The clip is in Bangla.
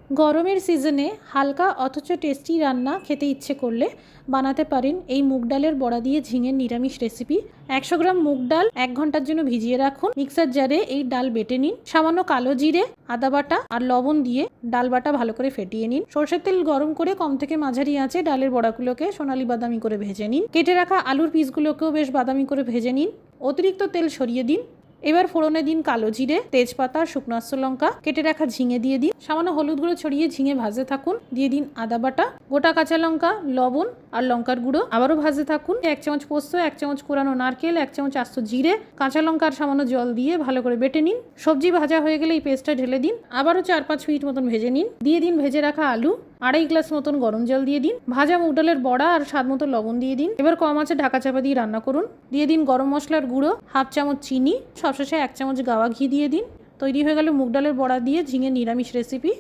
গরমের সিজনে হালকা অথচ টেস্টি রান্না খেতে ইচ্ছে করলে বানাতে পারেন এই মুগ ডালের বড়া দিয়ে ঝিঙের নিরামিষ রেসিপি। 100 গ্রাম মুগ ডাল 1 ঘন্টার জন্য ভিজিয়ে রাখুন। মিক্সার জারে এই ডাল বেটে নিন। সামান্য কালো জিরে, আদা বাটা আর লবণ দিয়ে ডাল বাটা ভালো করে ফেটিয়ে নিন। সরষের তেল গরম করে কম থেকে মাঝারি আঁচে ডালের বড়াগুলোকে সোনালি বাদামি করে ভেজে নিন। কেটে রাখা আলুর পিসগুলোকেও বেশ বাদামি করে ভেজে নিন। অতিরিক্ত তেল সরিয়ে দিন। এবার ফোড়নে দিন কালো জিরে, তেজপাতা, শুকনো লঙ্কা, কেটে রাখা ঝিঙে দিয়ে দিন। সামান্য হলুদ গুঁড়ো ছড়িয়ে ঝিঙে ভাজতে থাকুন। দিয়ে দিন আদা বাটা, গোটা কাঁচা লঙ্কা, লবণ আর লঙ্কার গুঁড়ো। আবারও ভাজতে থাকুন। 1 চামচ পোস্ত, 1 চামচ কোরানো নারকেল, 1 চামচ আস্ত জিরে, কাঁচা লঙ্কা আর সামান্য জল দিয়ে ভালো করে বেটে নিন। সবজি ভাজা হয়ে গেলে এই পেস্টটা ঢেলে দিন। আবারও 4-5 মিনিট মতন ভেজে নিন। দিয়ে দিন ভেজে রাখা আলু। 2.5 গ্লাস মতন গরম জল দিয়ে দিন। ভাজা মুগ ডালের বড়া আর স্বাদ মতো লবণ দিয়ে দিন। এবার কম আঁচে ঢাকা চাপা দিয়ে রান্না করুন। দিয়ে দিন গরম মশলার গুঁড়ো, 1/2 চামচ চিনি, সবশেষে 1 চামচ গাওয়া ঘি দিয়ে দিন। তৈরি হয়ে গেল মুগ ডালের বড়া দিয়ে ঝিঙে নিরামিষ রেসিপি।